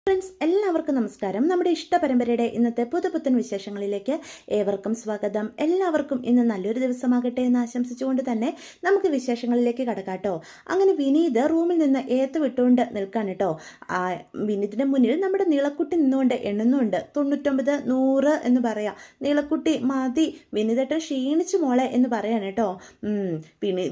Friends എല്ലാവർക്കും നമസ്കാരം. നമ്മുടെ ഇഷ്ട പരമ്പരയുടെ ഇന്നത്തെ പുതുപുത്തൻ വിശേഷങ്ങളിലേക്ക് ഏവർക്കും സ്വാഗതം. എല്ലാവർക്കും ഇന്ന് നല്ലൊരു ദിവസമാകട്ടെ എന്ന് ആശംസിച്ചുകൊണ്ട് തന്നെ നമുക്ക് വിശേഷങ്ങളിലേക്ക് കടക്കാട്ടോ. അങ്ങനെ വിനീത് റൂമിൽ നിന്ന് ഏത്ത് വിട്ടുകൊണ്ട് നിൽക്കാൻ കേട്ടോ. വിനീതിന്റെ മുന്നിൽ നമ്മുടെ നീളക്കുട്ടി നിന്നുകൊണ്ട് എണ്ണുന്നുണ്ട്. 99 100 എന്ന് പറയാം. നീളക്കുട്ടി മതി, വിനീതേട്ടൻ ക്ഷീണിച്ചു മോളെ എന്ന് പറയാണ് കേട്ടോ.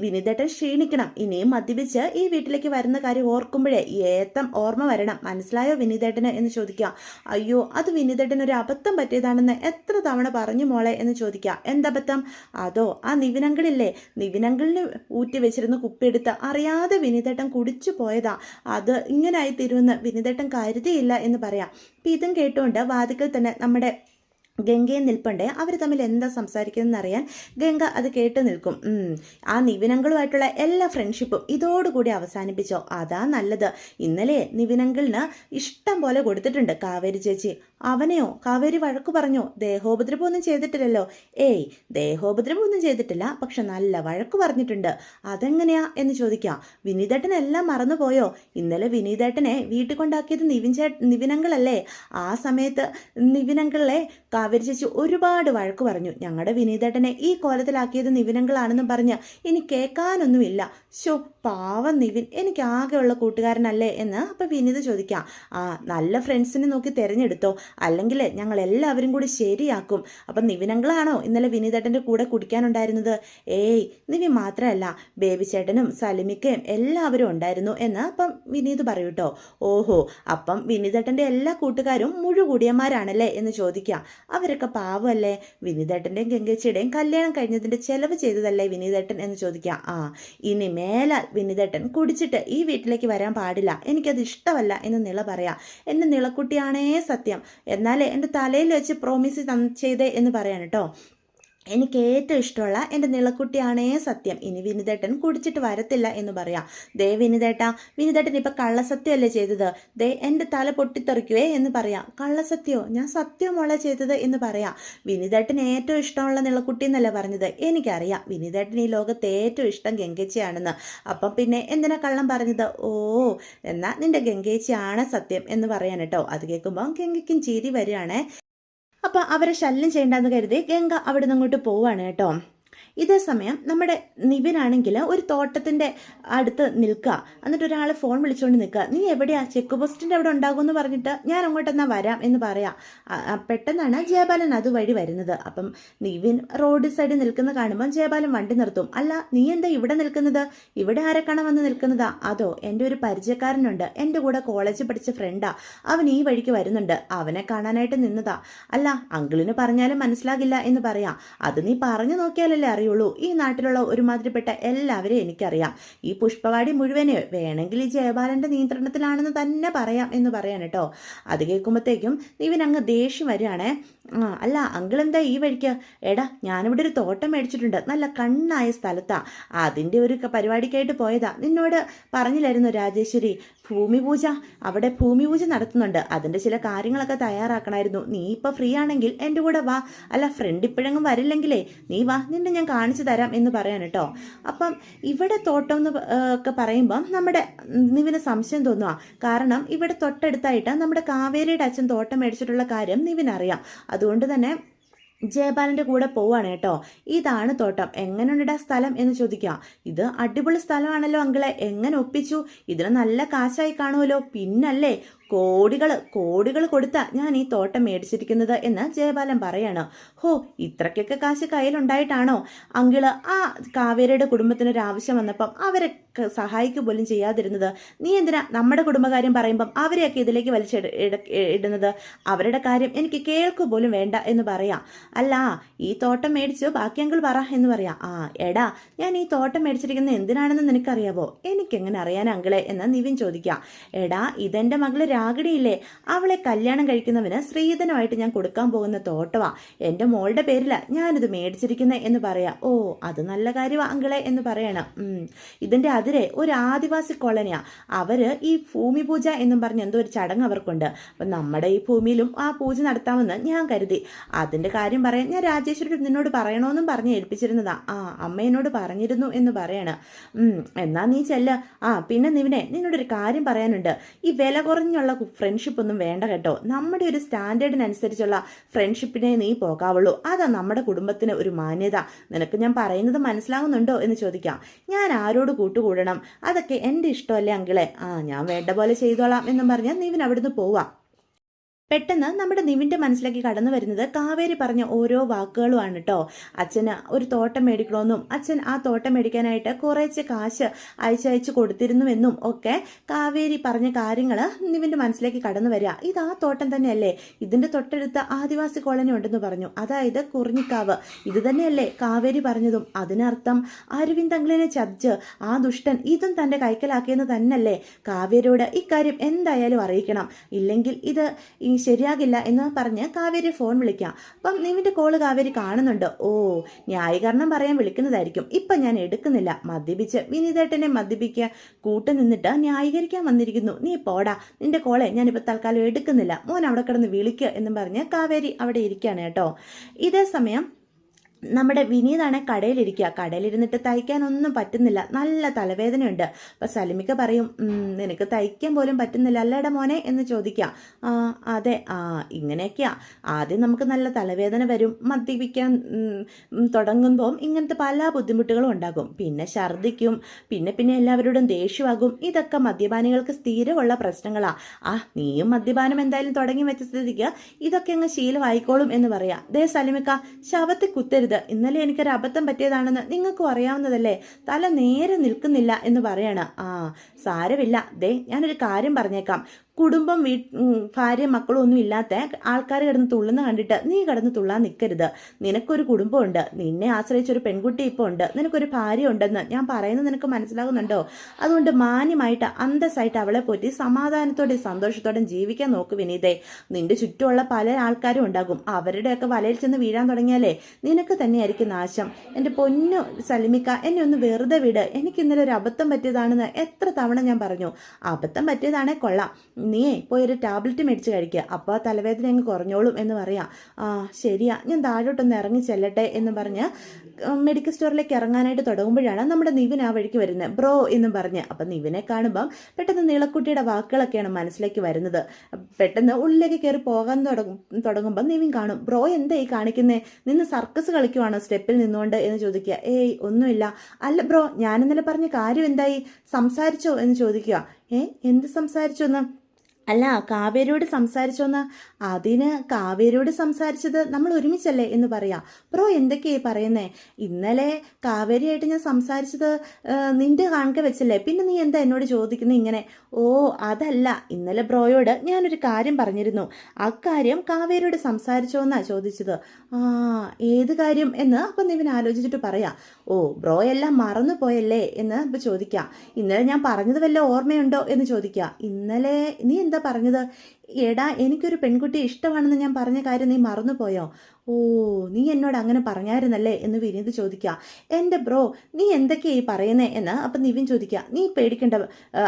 വിനീതേട്ടൻ ക്ഷീണിക്കണം, ഇനിയും മദ്യപിച്ച് ഈ വീട്ടിലേക്ക് വരുന്ന കാര്യം ഓർക്കുമ്പോഴേ ഏത്തം ഓർമ്മ വരണം, മനസ്സിലായോ വിനീതേട്ടന് എന്ന് ചോദിക്കാം. അയ്യോ, അത് വിനീതേട്ടന് ഒരു അബദ്ധം പറ്റിയതാണെന്ന് എത്ര തവണ പറഞ്ഞു മോളെ എന്ന് ചോദിക്കാം. എന്തബദ്ധം? അതോ ആ നിവിനങ്കിളില്ലേ, നിവിനങ്കിളിന് ഊറ്റി വെച്ചിരുന്ന കുപ്പിയെടുത്ത് അറിയാതെ വിനീതേട്ടൻ കുടിച്ചു പോയതാ. അത് ഇങ്ങനായി തീരുമെന്ന് വിനീതേട്ടൻ കരുതിയില്ല എന്ന് പറയാം. അപ്പം ഇതും കേട്ടുകൊണ്ട് വാതിക്കൽ തന്നെ നമ്മുടെ ഗംഗയും നിൽപ്പണ്ടേ. അവർ തമ്മിൽ എന്താ സംസാരിക്കുന്നതെന്ന് അറിയാൻ ഗംഗ അത് കേട്ട് നിൽക്കും. ആ നിവിനങ്ങളുമായിട്ടുള്ള എല്ലാ ഫ്രണ്ട്ഷിപ്പും ഇതോടുകൂടി അവസാനിപ്പിച്ചോ, അതാ നല്ലത്. ഇന്നലെ നിവിനങ്കിളിന് ഇഷ്ടം പോലെ കൊടുത്തിട്ടുണ്ട് കാവേരി ചേച്ചി. അവനെയോ കാവേരി വഴക്കു പറഞ്ഞോ? ദേഹോപദ്രവമൊന്നും ചെയ്തിട്ടില്ലല്ലോ. ഏയ്, ദേഹോപദ്രവമൊന്നും ചെയ്തിട്ടില്ല, പക്ഷെ നല്ല വഴക്കു പറഞ്ഞിട്ടുണ്ട്. അതെങ്ങനെയാ എന്ന് ചോദിക്കാം. വിനീതേട്ടൻ എല്ലാം മറന്നുപോയോ? ഇന്നലെ വിനീതേട്ടനെ വീട്ടിൽ കൊണ്ടാക്കിയത് നിവിനങ്ങളല്ലേ? ആ സമയത്ത് നിവിനങ്ങളെ കാവേരി ചേച്ചി ഒരുപാട് വഴക്കു പറഞ്ഞു. ഞങ്ങളുടെ വിനീതേട്ടനെ ഈ കോലത്തിലാക്കിയത് നിവിനങ്ങളാണെന്നും പറഞ്ഞ് ഇനി കേൾക്കാനൊന്നുമില്ല. ശോ, പാവം നിവിൻ, എനിക്ക് ആകെയുള്ള കൂട്ടുകാരനല്ലേ എന്ന് അപ്പം വിനീത് ചോദിക്കാം. നല്ല ഫ്രണ്ട്സിനെ നോക്കി തിരഞ്ഞെടുത്തോ, അല്ലെങ്കിൽ ഞങ്ങൾ എല്ലാവരും കൂടി ശരിയാക്കും. അപ്പം നിവിനങ്ങളാണോ ഇന്നലെ വിനീതേട്ടൻ്റെ കൂടെ കുടിക്കാനുണ്ടായിരുന്നത്? ഏയ്, നിവിൻ മാത്രമല്ല, ബേബി ചേട്ടനും സലിമിക്കയും എല്ലാവരും ഉണ്ടായിരുന്നു എന്ന് അപ്പം വിനീത് പറയൂട്ടോ. ഓഹോ, അപ്പം വിനീതേട്ടൻ്റെ എല്ലാ കൂട്ടുകാരും മുഴുകൂടിയന്മാരാണല്ലേ എന്ന് ചോദിക്കാം. അവരൊക്കെ പാവമല്ലേ? വിനീതേട്ടൻ്റെയും ഗംഗേച്ചിയുടെയും കല്യാണം കഴിഞ്ഞതിൻ്റെ ചെലവ് ചെയ്തതല്ലേ വിനീതേട്ടൻ എന്ന് ചോദിക്കാം. ഇനി മേലാൽ വിനീതേട്ടൻ കുടിച്ചിട്ട് ഈ വീട്ടിലേക്ക് വരാൻ പാടില്ല, എനിക്കത് ഇഷ്ടമല്ല എന്ന് നിള പറയാം. എൻ്റെ നിളക്കുട്ടിയാണേ സത്യം, എന്നാലേ എൻ്റെ തലയിൽ വെച്ച് പ്രോമിസ് ചെയ്തേ എന്ന് പറയാൻ കേട്ടോ. എനിക്ക് ഏറ്റവും ഇഷ്ടമുള്ള എൻ്റെ നിളക്കുട്ടിയാണേ സത്യം, ഇനി വിനീതേട്ടൻ കുടിച്ചിട്ട് വരത്തില്ല എന്ന് പറയാം. ദേ വിനീതേട്ടൻ ഇപ്പം കള്ളസത്യമല്ലേ ചെയ്തത്? ദേ എൻ്റെ തല പൊട്ടിത്തെറിക്കുവേ എന്ന് പറയാം. കള്ളസത്യമോ? ഞാൻ സത്യമോളെ ചെയ്തത് എന്ന് പറയാം. വിനീതേട്ടൻ ഏറ്റവും ഇഷ്ടമുള്ള നിളക്കുട്ടി എന്നല്ല പറഞ്ഞത്. എനിക്കറിയാം വിനീതേട്ടൻ ഈ ലോകത്ത് ഏറ്റവും ഇഷ്ടം ഗംഗേച്ചിയാണെന്ന്. അപ്പം പിന്നെ എന്തിനാ കള്ളം പറഞ്ഞത്? ഓ, എന്നാൽ നിൻ്റെ ഗംഗേച്ചിയാണ് സത്യം എന്ന് പറയാൻ കേട്ടോ. അത് കേൾക്കുമ്പോൾ ഗംഗയ്ക്കും ചിരി വരികയാണേ. അപ്പം അവരെ ശല്യം ചെയ്യേണ്ടെന്ന് കരുതി ഗംഗ അവിടെ നിന്ന് അങ്ങോട്ട് പോവാണ് കേട്ടോ. ഇതേ സമയം നമ്മുടെ നിവിനാണെങ്കിൽ ഒരു തോട്ടത്തിൻ്റെ അടുത്ത് നിൽക്കുക. എന്നിട്ട് ഒരാൾ ഫോൺ വിളിച്ചുകൊണ്ട് നിൽക്കുക. നീ എവിടെയാ? ചെക്ക് പോസ്റ്റിൻ്റെ അവിടെ ഉണ്ടാകുമെന്ന് പറഞ്ഞിട്ട് ഞാൻ അങ്ങോട്ടെന്നാ വരാം എന്ന് പറയാം. പെട്ടെന്നാണ് ജയപാലൻ അതുവഴി വരുന്നത്. അപ്പം നിവിൻ റോഡ് സൈഡിൽ നിൽക്കുന്ന കാണുമ്പോൾ ജയപാലൻ വണ്ടി നിർത്തും. അല്ല, നീ എന്താ ഇവിടെ നിൽക്കുന്നത്? ഇവിടെ ആരെ കാണാൻ വന്ന് നിൽക്കുന്നതാ? അതോ, എൻ്റെ ഒരു പരിചയക്കാരനുണ്ട്, എൻ്റെ കൂടെ കോളേജിൽ പഠിച്ച ഫ്രണ്ടാ, അവൻ ഈ വഴിക്ക് വരുന്നുണ്ട്, അവനെ കാണാനായിട്ട് നിന്നതാ. അല്ല, അങ്കിളിന് പറഞ്ഞാലും മനസ്സിലാകില്ല എന്ന് പറയാം. അത് നീ പറഞ്ഞു നോക്കിയാലല്ലേ അറിയുള്ളൂ. ഈ നാട്ടിലുള്ള ഒരുമാതിരിപ്പെട്ട എല്ലാവരെയും എനിക്കറിയാം. ഈ പുഷ്പവാടി മുഴുവനെ വേണമെങ്കിൽ ഈ ജയപാലൻ്റെ നിയന്ത്രണത്തിലാണെന്ന് തന്നെ പറയാം എന്ന് പറയാൻ കേട്ടോ. അത് കേൾക്കുമ്പോഴത്തേക്കും ഇവൻ അങ്ങ് ദേഷ്യം വരികയാണേ. അല്ല, അങ്കിൾ എന്താ ഈ വഴിക്ക്? എടാ, ഞാനിവിടെ ഒരു തോട്ടം മേടിച്ചിട്ടുണ്ട്, നല്ല കണ്ണായ സ്ഥലത്താ, അതിൻ്റെ ഒരു പരിപാടിക്കായിട്ട് പോയതാ. നിന്നോട് പറഞ്ഞില്ലായിരുന്നു രാജേശ്വരി ഭൂമി പൂജ? അവിടെ ഭൂമി പൂജ നടത്തുന്നുണ്ട്, അതിൻ്റെ ചില കാര്യങ്ങളൊക്കെ തയ്യാറാക്കണമായിരുന്നു. നീ ഇപ്പോൾ ഫ്രീ ആണെങ്കിൽ എൻ്റെ കൂടെ വാ. അല്ല, ഫ്രണ്ട് ഇപ്പോഴെങ്കിലും വരില്ലെങ്കിലേ നീ വാ, നിന്നെ ഞാൻ കാണിച്ചു തരാം എന്ന് പറയാൻ കേട്ടോ. അപ്പം ഇവിടെ തോട്ടം എന്ന് ഒക്കെ പറയുമ്പം നമ്മുടെ നിവിന് സംശയം തോന്നുക. കാരണം ഇവിടെ തൊട്ടടുത്തായിട്ട് നമ്മുടെ കാവേരിയുടെ അച്ഛൻ തോട്ടം മേടിച്ചിട്ടുള്ള കാര്യം നിവിനറിയാം. അതുകൊണ്ട് തന്നെ ജയപാലൻ്റെ കൂടെ പോവാണ് കേട്ടോ. ഇതാണ് തോട്ടം, എങ്ങനെയുണ്ടാ സ്ഥലം എന്ന് ചോദിക്കാം. ഇത് അടിപൊളി സ്ഥലമാണല്ലോ അങ്കിളെ, എങ്ങനെ ഒപ്പിച്ചു? ഇതിന് നല്ല കാശായി കാണുമല്ലോ. പിന്നല്ലേ, കോടികൾ കൊടുത്താ ഞാൻ ഈ തോട്ടം മേടിച്ചിരിക്കുന്നത് എന്ന് ജയപാലൻ പറയാണ്. ഹോ, ഇത്രയ്ക്കൊക്കെ കാശ് കയ്യിലുണ്ടായിട്ടാണോ അങ്കിള് ആ കാവേരിയുടെ കുടുംബത്തിനൊരാവശ്യം വന്നപ്പം അവരെ സഹായിക്കുക പോലും ചെയ്യാതിരുന്നത്? നീ എന്തിനാ നമ്മുടെ കുടുംബകാര്യം പറയുമ്പം അവരെയൊക്കെ ഇതിലേക്ക് ഇടുന്നത്? അവരുടെ കാര്യം എനിക്ക് കേൾക്കുക പോലും വേണ്ട എന്ന് പറയാം. അല്ല, ഈ തോട്ടം മേടിച്ചു, ബാക്കി അങ്കിൾ പറ എന്ന് പറയാം. എടാ, ഞാൻ ഈ തോട്ടം മേടിച്ചിരിക്കുന്നത് എന്തിനാണെന്ന് നിനക്കറിയാവോ? എനിക്കെങ്ങനെ അറിയാൻ അങ്കിളെ എന്ന് നിവിൻ ചോദിക്കാം. എടാ, ഇതെൻ്റെ മകള് രാഗിണിയില്ലേ, അവളെ കല്യാണം കഴിക്കുന്നവന് സ്ത്രീധനമായിട്ട് ഞാൻ കൊടുക്കാൻ പോകുന്ന തോട്ടവാ. എൻ്റെ മോളുടെ പേരില ഞാനിത് മേടിച്ചിരിക്കുന്നത് എന്ന് പറയാം. ഓ, അത് നല്ല കാര്യമാ അങ്കിളെ എന്ന് പറയണം. ഇതിൻ്റെ അതിരെ ഒരു ആദിവാസി കോളനിയാ. അവര് ഈ ഭൂമി പൂജ എന്നും പറഞ്ഞ് എന്തോ ഒരു ചടങ്ങ് അവർക്കുണ്ട്. അപ്പം നമ്മുടെ ഈ ഭൂമിയിലും ആ പൂജ നടത്താമെന്ന് ഞാൻ കരുതി. അതിൻ്റെ കാര്യം പറയാൻ ഞാൻ രാജേശ്വരി നിന്നോട് പറയണമെന്നും പറഞ്ഞ് ഏൽപ്പിച്ചിരുന്നതാ. അമ്മ എന്നോട് പറഞ്ഞിരുന്നു എന്ന് പറയണം. എന്നാ നീ ചെല്ല. പിന്നെ നിവിനെ, നിന്നോടൊരു കാര്യം പറയാനുണ്ട്. ഈ വില കുറഞ്ഞുള്ള ഇങ്ങനെയുള്ള ഫ്രണ്ട്ഷിപ്പ് ഒന്നും വേണ്ട കേട്ടോ. നമ്മുടെ ഒരു സ്റ്റാൻഡേർഡിനനുസരിച്ചുള്ള ഫ്രണ്ട്ഷിപ്പിനെ നീ പോകാവുള്ളൂ. അതാ നമ്മുടെ കുടുംബത്തിന് ഒരു മാന്യത. നിനക്ക് ഞാൻ പറയുന്നത് മനസ്സിലാവുന്നുണ്ടോ എന്ന് ചോദിക്കാം. ഞാൻ ആരോട് കൂട്ടുകൂടണം? അതൊക്കെ എൻ്റെ ഇഷ്ടമല്ലേ അങ്കിളെ. ഞാൻ വേണ്ട പോലെ ചെയ്തോളാം എന്നും പറഞ്ഞാൽ നിവിൻ അവിടുന്ന് പോവാം. പെട്ടെന്ന് നമ്മുടെ നിവിൻ്റെ മനസ്സിലേക്ക് കടന്നു വരുന്നത് കാവേരി പറഞ്ഞ ഓരോ വാക്കുകളുമാണ് കേട്ടോ. അച്ഛന് ഒരു തോട്ടം മേടിക്കണമെന്നും അച്ഛൻ ആ തോട്ടം മേടിക്കാനായിട്ട് കുറേശ്ശെ കാശ് അയച്ചയച്ച് കൊടുത്തിരുന്നുവെന്നും ഒക്കെ കാവേരി പറഞ്ഞ കാര്യങ്ങൾ നിവിൻ്റെ മനസ്സിലേക്ക് കടന്നു വരിക. ഇത് ആ തോട്ടം തന്നെയല്ലേ? ഇതിൻ്റെ തൊട്ടടുത്ത് ആദിവാസി കോളനി ഉണ്ടെന്ന് പറഞ്ഞു, അതായത് കുറിഞ്ഞിക്കാവ്. ഇത് തന്നെയല്ലേ കാവേരി പറഞ്ഞതും? അതിനർത്ഥം അരവിന്ദ് അങ്കിളിനെ ചതിച്ച് ആ ദുഷ്ടൻ ഇതും തൻ്റെ കൈക്കലാക്കിയെന്ന് തന്നെയല്ലേ? കാവേരിയോട് ഇക്കാര്യം എന്തായാലും അറിയിക്കണം, ഇല്ലെങ്കിൽ ഇത് ശരിയാകില്ല എന്ന് പറഞ്ഞ് കാവേരി ഫോൺ വിളിക്കാം. അപ്പം നിവിൻ്റെ കോള് കാവേരി കാണുന്നുണ്ട്. ഓ, ന്യായീകരണം പറയാൻ വിളിക്കുന്നതായിരിക്കും. ഇപ്പം ഞാൻ എടുക്കുന്നില്ല. മദ്യപിച്ച് വിനീതേട്ടനെ മദ്യപിക്കുക കൂട്ടു നിന്നിട്ട് ന്യായീകരിക്കാൻ വന്നിരിക്കുന്നു. നീ പോടാ, നിന്റെ കോളെ ഞാനിപ്പോൾ തൽക്കാലം എടുക്കുന്നില്ല, മോൻ അവിടെ കിടന്ന് വിളിക്കുക എന്നും പറഞ്ഞ് കാവേരി അവിടെ ഇരിക്കുകയാണ് കേട്ടോ. ഇതേ സമയം നമ്മുടെ വിനീതാണ് കടയിലിരിക്കുക. കടയിലിരുന്നിട്ട് തയ്ക്കാനൊന്നും പറ്റുന്നില്ല, നല്ല തലവേദനയുണ്ട്. അപ്പം സലിമിക്ക പറയും, നിനക്ക് തയ്ക്കാൻ പോലും പറ്റുന്നില്ല അല്ലേടാ മോനെ എന്ന് ചോദിക്കാം. അതെ, ഇങ്ങനെയൊക്കെയാ. ആദ്യം നമുക്ക് നല്ല തലവേദന വരും, മദ്യപിക്കാൻ തുടങ്ങുമ്പോൾ ഇങ്ങനത്തെ പല ബുദ്ധിമുട്ടുകളും ഉണ്ടാകും. പിന്നെ ഛർദ്ദിക്കും, പിന്നെ എല്ലാവരോടും ദേഷ്യമാകും. ഇതൊക്കെ മദ്യപാനികൾക്ക് സ്ഥിരമുള്ള പ്രശ്നങ്ങളാ. നീയും മദ്യപാനം എന്തായാലും തുടങ്ങി വെച്ച സ്ഥിതിക്ക് ഇതൊക്കെ അങ്ങ് ശീലമായിക്കോളും എന്ന് പറയാം. ദേ സലിമിക്ക, ശവത്തിൽ കുത്തരുത്. ഇന്നലെ എനിക്കൊരു അബദ്ധം പറ്റിയതാണെന്ന് നിങ്ങൾക്കും അറിയാവുന്നതല്ലേ? തല നേരെ നിൽക്കുന്നില്ല എന്ന് പറയാണ്. സാരമില്ല, ദേ ഞാനൊരു കാര്യം പറഞ്ഞേക്കാം. കുടുംബം ഭാര്യ മക്കളും ഒന്നും ഇല്ലാത്ത ആൾക്കാർ കിടന്ന് തുള്ളുന്ന കണ്ടിട്ട് നീ കിടന്ന് തുള്ളാൻ നിൽക്കരുത്. നിനക്കൊരു കുടുംബമുണ്ട്, നിന്നെ ആശ്രയിച്ചൊരു പെൺകുട്ടി ഇപ്പോൾ ഉണ്ട്, നിനക്കൊരു ഭാര്യ ഉണ്ടെന്ന് ഞാൻ പറയുന്നത് നിനക്ക് മനസ്സിലാകുന്നുണ്ടോ? അതുകൊണ്ട് മാന്യമായിട്ട് അന്തസ്സായിട്ട് അവളെ പോറ്റി സമാധാനത്തോടെ സന്തോഷത്തോടെ ജീവിക്കാൻ നോക്ക് വിനീതേ. നിന്റെ ചുറ്റുമുള്ള പല ആൾക്കാരും ഉണ്ടാകും, അവരുടെയൊക്കെ വലയിൽ ചെന്ന് വീഴാൻ തുടങ്ങിയാലേ നിനക്ക് തന്നെയായിരിക്കും നാശം. എൻ്റെ പൊന്നു സലിമിക്ക, എന്നെ ഒന്ന് വെറുതെ വിട്. എനിക്ക് ഇന്നലെ ഒരു അബദ്ധം പറ്റിയതാണെന്ന് എത്ര തവണ ഞാൻ പറഞ്ഞു. അബദ്ധം പറ്റിയതാണേ കൊള്ളാം, നീയേ പോയി ഒരു ടാബ്ലറ്റ് മേടിച്ച് കഴിക്കുക, അപ്പോൾ തലവേദന അങ്ങ് കുറഞ്ഞോളും എന്ന് പറയാം. ശരിയാ, ഞാൻ താഴോട്ടൊന്ന് ഇറങ്ങി ചെല്ലട്ടെ എന്ന് പറഞ്ഞ് മെഡിക്കൽ സ്റ്റോറിലേക്ക് ഇറങ്ങാനായിട്ട് തുടങ്ങുമ്പോഴാണ് നമ്മുടെ നിവിൻ ആ വഴിക്ക് വരുന്നത്. ബ്രോ എന്ന് പറഞ്ഞ്. അപ്പം നിവിനെ കാണുമ്പം പെട്ടെന്ന് നീളക്കുട്ടിയുടെ വാക്കുകളൊക്കെയാണ് മനസ്സിലേക്ക് വരുന്നത്. പെട്ടെന്ന് ഉള്ളിലേക്ക് കയറി പോകാൻ തുടങ്ങുമ്പം നിവിൻ കാണും. ബ്രോ എന്താ ഈ കാണിക്കുന്നേ? നിന്ന് സർക്കസ് കളിക്കുവാണോ സ്റ്റെപ്പിൽ നിന്നുകൊണ്ട് എന്ന് ചോദിക്കുക. ഏയ് ഒന്നുമില്ല. അല്ല ബ്രോ, ഞാൻ ഇന്നലെ പറഞ്ഞ കാര്യം എന്തായി? സംസാരിച്ചോ എന്ന് ചോദിക്കുക. എന്ത് സംസാരിച്ചോ എന്ന്? അല്ല, കാവേരിയോട് സംസാരിച്ചോന്ന്? അതിന് കാവേരിയോട് സംസാരിച്ചത് നമ്മൾ ഒരുമിച്ചല്ലേ എന്ന് പറയാം. ബ്രോ എന്തൊക്കെയായി പറയുന്നേ? ഇന്നലെ കാവേരിയായിട്ട് ഞാൻ സംസാരിച്ചത് നിന്റെ കാണിക്ക വെച്ചല്ലേ, പിന്നെ നീ എന്താ എന്നോട് ചോദിക്കുന്നത് ഇങ്ങനെ? ഓ അതല്ല, ഇന്നലെ ബ്രോയോട് ഞാനൊരു കാര്യം പറഞ്ഞിരുന്നു, അക്കാര്യം കാവേരിയോട് സംസാരിച്ചോന്നാ ചോദിച്ചത്. ഏത് കാര്യം എന്ന് അപ്പം നിവിൻ ആലോചിച്ചിട്ട് പറയാം. ഓ, ബ്രോ എല്ലാം മറന്നു പോയല്ലേ എന്ന് ഇപ്പം ചോദിക്കാം. ഇന്നലെ ഞാൻ പറഞ്ഞത് വല്ല ഓർമ്മയുണ്ടോ എന്ന് ചോദിക്കാം. ഇന്നലെ നീ എന്താ പറഞ്ഞത്? എടാ, എനിക്കൊരു പെൺകുട്ടി ഇഷ്ടമാണെന്ന് ഞാൻ പറഞ്ഞ കാര്യം നീ മറന്നുപോയോ? ഓ, നീ എന്നോട് അങ്ങനെ പറഞ്ഞായിരുന്നല്ലേ എന്ന് വിനീത് ചോദിക്കുക. എൻ്റെ ബ്രോ, നീ എന്തൊക്കെയായി പറയുന്നേ എന്ന് അപ്പം നിവിൻ ചോദിക്കുക. നീ പേടിക്കേണ്ട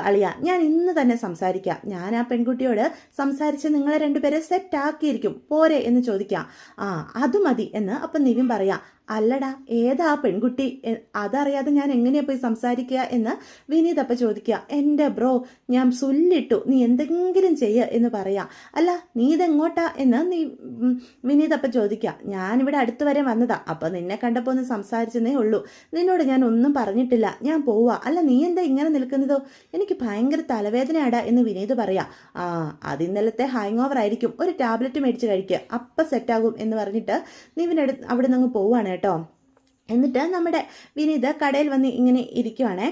അളിയ, ഞാൻ ഇന്ന് തന്നെ സംസാരിക്കാം. ഞാൻ ആ പെൺകുട്ടിയോട് സംസാരിച്ച് നിങ്ങളെ രണ്ടുപേരെ സെറ്റാക്കിയിരിക്കും, പോരെ എന്ന് ചോദിക്കാം. അത് മതി എന്ന് അപ്പം നിവിൻ പറയാം. അല്ലടാ, ഏതാ ആ പെൺകുട്ടി? അതറിയാതെ ഞാൻ എങ്ങനെയാ പോയി സംസാരിക്കുക എന്ന് വിനീത് അപ്പം ചോദിക്കുക. എൻ്റെ ബ്രോ, ഞാൻ സുല്ലിട്ടു, നീ എന്തെങ്കിലും ചെയ്യുക എന്ന് പറയാം. അല്ല, നീ ഇതെങ്ങോട്ടാ എന്ന് വിനീത് അപ്പം ചോദിക്കുക. ഞാനിവിടെ അടുത്ത് വരെ വന്നതാ, അപ്പം നിന്നെ കണ്ടപ്പോൾ ഒന്ന് സംസാരിച്ചെന്നേ ഉള്ളൂ, നിന്നോട് ഞാൻ ഒന്നും പറഞ്ഞിട്ടില്ല, ഞാൻ പോവാ. അല്ല, നീ എന്താ ഇങ്ങനെ നിൽക്കുന്നതോ? എനിക്ക് ഭയങ്കര തലവേദനയാടാ എന്ന് വിനീത് പറയാം. അത് ഇന്നലത്തെ ഹാങ് ഓവർ ആയിരിക്കും, ഒരു ടാബ്ലറ്റ് മേടിച്ച് കഴിക്കുക, അപ്പം സെറ്റാകും എന്ന് പറഞ്ഞിട്ട് അവിടെ നിന്ന് പോവാണ് കേട്ടോ. എന്നിട്ട് നമ്മുടെ വിനീത് കടയിൽ വന്ന് ഇങ്ങനെ ഇരിക്കുവാണേ.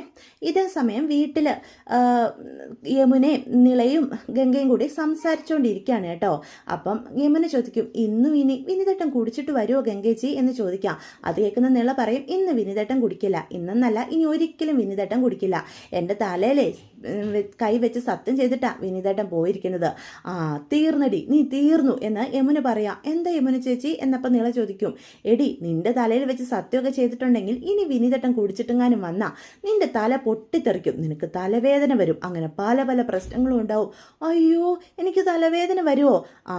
ഇതേ സമയം വീട്ടിൽ യമുനയും നിളയും ഗംഗയും കൂടി സംസാരിച്ചുകൊണ്ടിരിക്കുകയാണ് കേട്ടോ. അപ്പം യമുന ചോദിക്കും, ഇന്ന് വിനീതേട്ടൻ കുടിച്ചിട്ട് വരുമോ ഗംഗേച്ചി എന്ന് ചോദിക്കാം. അത് കേൾക്കുന്ന നിള പറയും, ഇന്ന് വിനീതേട്ടൻ കുടിക്കില്ല, ഇന്നെന്നല്ല ഇനി ഒരിക്കലും വിനീതേട്ടൻ കുടിക്കില്ല. എൻ്റെ തലയിലെ കൈ വെച്ച് സത്യം ചെയ്തിട്ടാ വിനീതേട്ടൻ പോയിരിക്കുന്നത്. തീർന്നടി, നീ തീർന്നു എന്ന് യമുന പറയാം. എന്താ യമുന ചേച്ചി എന്നപ്പം നിള ചോദിക്കും. എടി, നിന്റെ തലയിൽ വെച്ച് സത്യം എന്തെങ്കിലുമൊക്കെ ചെയ്തിട്ടുണ്ടെങ്കിൽ ഇനി വിനീതേട്ടൻ കുടിച്ചിട്ടെങ്ങാനും വന്നാ നിന്റെ തല പൊട്ടിത്തെറിക്കും, നിനക്ക് തലവേദന വരും, അങ്ങനെ പല പല പ്രശ്നങ്ങളും ഉണ്ടാവും. അയ്യോ എനിക്ക് തലവേദന വരുമോ? ആ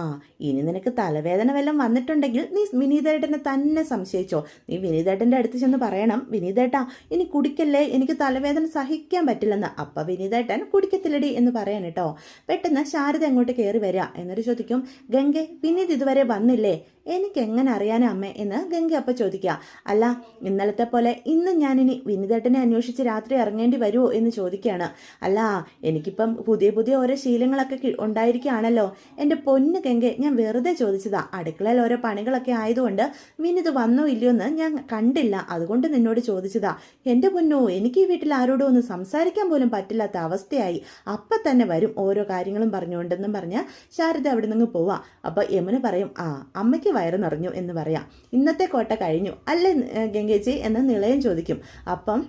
ഇനി നിനക്ക് തലവേദന വല്ലതും വന്നിട്ടുണ്ടെങ്കിൽ നീ വിനീതേട്ടനെ തന്നെ സംശയിച്ചോ. നീ വിനീതേട്ടൻ്റെ അടുത്ത് ചെന്ന് പറയണം, വിനീതേട്ടാ ഇനി കുടിക്കല്ലേ, എനിക്ക് തലവേദന സഹിക്കാൻ പറ്റില്ലെന്ന്. അപ്പം വിനീതേട്ടൻ കുടിക്കത്തില്ലടി എന്ന് പറയാൻ കേട്ടോ. പെട്ടെന്ന് ശാരദ അങ്ങോട്ട് കയറി വരിക. എന്നിട്ട് ചോദിക്കും, ഗംഗെ വിനീത് ഇതുവരെ വന്നില്ലേ? എനിക്ക് എങ്ങനെ അറിയാനാ അമ്മേ എന്ന് ഗംഗ അപ്പം ചോദിക്കുക. അല്ല ഇന്നലത്തെ പോലെ ഇന്ന് ഞാനിനി വിനീതേട്ടനെ അന്വേഷിച്ച് രാത്രി ഇറങ്ങേണ്ടി വരുമോ എന്ന് ചോദിക്കുകയാണ്. അല്ല എനിക്കിപ്പം പുതിയ പുതിയ ഓരോ ശീലങ്ങളൊക്കെ ഉണ്ടായിരിക്കുകയാണല്ലോ. എൻ്റെ പൊന്ന് ഗംഗെ, ഞാൻ വെറുതെ ചോദിച്ചതാ. അടുക്കളയിൽ ഓരോ പണികളൊക്കെ ആയതുകൊണ്ട് വിനീത് വന്നോ ഇല്ലയോ എന്ന് ഞാൻ കണ്ടില്ല, അതുകൊണ്ട് നിന്നോട് ചോദിച്ചതാ. എൻ്റെ പൊന്നോ, എനിക്ക് ഈ വീട്ടിൽ ആരോടും ഒന്ന് സംസാരിക്കാൻ പോലും പറ്റില്ലാത്ത അവസ്ഥയായി. അപ്പം തന്നെ വരും ഓരോ കാര്യങ്ങളും പറഞ്ഞുകൊണ്ടെന്നും പറഞ്ഞ് ശാരദ അവിടെ നിന്ന് പോവാം. അപ്പോൾ യമുന പറയും, ആ അമ്മയ്ക്ക് വയറ് നിറഞ്ഞു എന്ന് പറയാം, ഇന്നത്തെ കോട്ട കഴിഞ്ഞു അല്ലേ ഗംഗേച്ചി എന്ന് നിളയം ചോദിക്കും. അപ്പം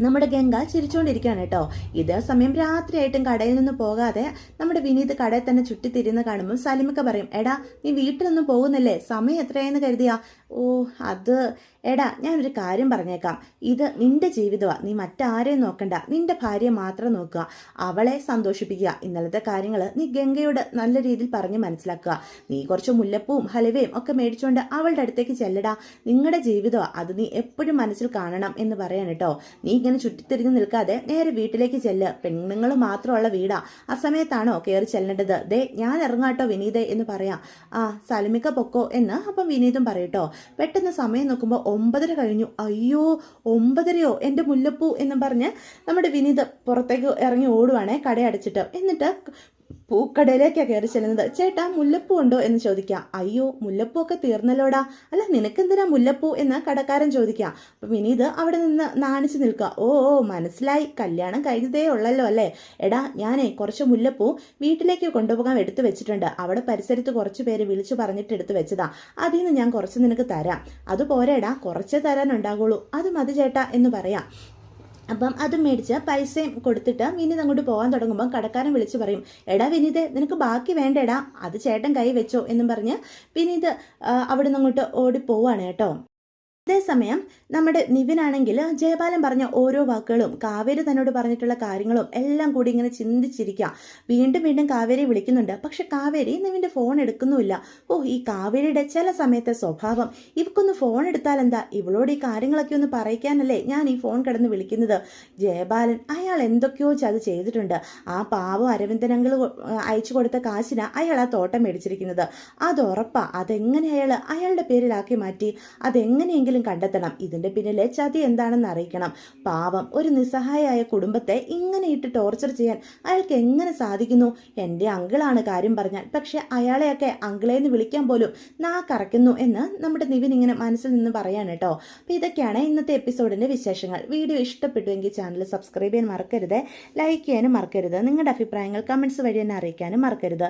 നമ്മുടെ ഗംഗ ചിരിച്ചുകൊണ്ടിരിക്കുകയാണ് കേട്ടോ. ഇതേ സമയം രാത്രിയായിട്ടും കടയിൽ നിന്ന് പോകാതെ നമ്മുടെ വിനീത് കടയിൽ തന്നെ ചുറ്റിത്തിരിന്ന് കാണുമ്പോൾ സലിമൊക്കെ പറയും, എടാ നീ വീട്ടിലൊന്നും പോകുന്നില്ലേ, സമയം എത്രയായെന്ന് കരുതിയാ? ഓ അത് എടാ ഞാനൊരു കാര്യം പറഞ്ഞേക്കാം, ഇത് നിന്റെ ജീവിതമാണ്, നീ മറ്റാരെയും നോക്കണ്ട, നിന്റെ ഭാര്യയെ മാത്രം നോക്കുക, അവളെ സന്തോഷിപ്പിക്കുക. ഇന്നലത്തെ കാര്യങ്ങൾ നീ ഗംഗയോട് നല്ല രീതിയിൽ പറഞ്ഞ് മനസ്സിലാക്കുക. നീ കുറച്ച് മുല്ലപ്പൂവും ഹലുവയും ഒക്കെ മേടിച്ചുകൊണ്ട് അവളുടെ അടുത്തേക്ക് ചെല്ലടാ, നിങ്ങളുടെ ജീവിതമാണ്, അത് നീ എപ്പോഴും മനസ്സിൽ കാണണം എന്ന് പറയാൻ കേട്ടോ. നീ ഇങ്ങനെ ചുറ്റിത്തിരിഞ്ഞ് നിൽക്കാതെ നേരെ വീട്ടിലേക്ക് ചെല്ല്, പെണ്ണുങ്ങൾ മാത്രമുള്ള വീടാ, ആ സമയത്താണോ കയറി ചെല്ലേണ്ടത്? ദേ ഞാൻ ഇറങ്ങാട്ടോ വിനീതേ എന്ന് പറയാം. ആ സലിമിക്ക പൊക്കോ എന്ന് അപ്പം വിനീതും പറയട്ടോ. പെട്ടെന്ന് സമയം നോക്കുമ്പോൾ 9:30 കഴിഞ്ഞു. അയ്യോ 9:30യോ, എൻ്റെ മുല്ലപ്പൂ എന്നും പറഞ്ഞ് നമ്മുടെ വിനീത് പുറത്തേക്ക് ഇറങ്ങി ഓടുവാണേ കടയടച്ചിട്ട്. എന്നിട്ട് പൂക്കടയിലേക്കാണ് കയറി ചെല്ലുന്നത്. ചേട്ടാ മുല്ലപ്പൂ ഉണ്ടോ എന്ന് ചോദിക്കാം. അയ്യോ മുല്ലപ്പൂ ഒക്കെ തീർന്നല്ലോടാ, അല്ല നിനക്കെന്തിനാ മുല്ലപ്പൂ എന്ന് കടക്കാരൻ ചോദിക്കാം. അപ്പം വിനീത് അവിടെ നിന്ന് നാണിച്ച് നിൽക്കുക. ഓ മനസ്സിലായി, കല്യാണം കഴിഞ്ഞതേ ഉള്ളല്ലോ അല്ലേ? എടാ ഞാനേ കുറച്ച് മുല്ലപ്പൂ വീട്ടിലേക്ക് കൊണ്ടുപോകാൻ എടുത്തു വെച്ചിട്ടുണ്ട്, അവിടെ പരിസരത്ത് കുറച്ച് പേര് വിളിച്ചു പറഞ്ഞിട്ട് എടുത്തു വെച്ചതാ, അതിൽ നിന്ന് ഞാൻ കുറച്ച് നിനക്ക് തരാം. അതുപോരെടാ, കുറച്ച് തരാനുണ്ടാകുള്ളൂ, അത് മതി ചേട്ടാ എന്ന് പറയാം. അപ്പം അത് മേടിച്ച് പൈസയും കൊടുത്തിട്ട് വിനീത് അങ്ങോട്ട് പോകാൻ തുടങ്ങുമ്പോൾ കടക്കാരൻ വിളിച്ച് പറയും, എടാ വിനീത് നിനക്ക് ബാക്കി വേണ്ടേടാ, അത് ചേട്ടൻ കൈ വെച്ചോ എന്നും പറഞ്ഞ് വിനീത് അവിടെ നിന്ന് അങ്ങോട്ട് ഓടിപ്പോവാണ് കേട്ടോ. അതേസമയം നമ്മുടെ നിവിനാണെങ്കിൽ ജയപാലൻ പറഞ്ഞ ഓരോ വാക്കുകളും കാവേരി തന്നോട് പറഞ്ഞിട്ടുള്ള കാര്യങ്ങളും എല്ലാം കൂടി ഇങ്ങനെ ചിന്തിച്ചിരിക്കുക. വീണ്ടും വീണ്ടും കാവേരി വിളിക്കുന്നുണ്ട്, പക്ഷെ കാവേരി നിവിൻ്റെ ഫോൺ എടുക്കുന്നുമില്ല. ഓ ഈ കാവേരിയുടെ ചില സമയത്തെ സ്വഭാവം, ഇവക്കൊന്ന് ഫോൺ എടുത്താൽ എന്താ, ഇവളോട് ഈ കാര്യങ്ങളൊക്കെ ഒന്ന് പറയിക്കാനല്ലേ ഞാൻ ഈ ഫോൺ കിടന്ന് വിളിക്കുന്നത്. ജയപാലൻ അയാൾ എന്തൊക്കെയോ അത് ചെയ്തിട്ടുണ്ട്. ആ പാവം അരവിന്ദനങ്ങൾ അയച്ചു കൊടുത്ത കാശിനാ അയാൾ ആ തോട്ടം മേടിച്ചിരിക്കുന്നത്, അത് ഉറപ്പാ. അതെങ്ങനെ അയാളുടെ പേരിലാക്കി മാറ്റി, അതെങ്ങനെയെങ്കിലും കണ്ടെത്തണം. ഇതിന്റെ പിന്നിലെ ചതി എന്താണെന്ന് അറിയിക്കണം. പാവം ഒരു നിസ്സഹായായ കുടുംബത്തെ ഇങ്ങനെ ഇട്ട് ടോർച്ചർ ചെയ്യാൻ അയാൾക്ക് എങ്ങനെ സാധിക്കുന്നു? എൻ്റെ അങ്കിളാണ് കാര്യം പറഞ്ഞാൽ, പക്ഷെ അയാളെയൊക്കെ അങ്കിളേന്ന് വിളിക്കാൻ പോലും കറക്കുന്നു എന്ന് നമ്മുടെ നിവിൻ ഇങ്ങനെ മനസ്സിൽ നിന്ന് പറയാൻ കേട്ടോ. അപ്പോൾ ഇതൊക്കെയാണ് ഇന്നത്തെ എപ്പിസോഡിന്റെ വിശേഷങ്ങൾ. വീഡിയോ ഇഷ്ടപ്പെട്ടുവെങ്കിൽ ചാനൽ സബ്സ്ക്രൈബ് ചെയ്യാൻ മറക്കരുത്, ലൈക്ക് ചെയ്യാനും മറക്കരുത്, നിങ്ങളുടെ അഭിപ്രായങ്ങൾ കമന്റ്സ് വഴി എന്നെ അറിയിക്കാനും മറക്കരുത്.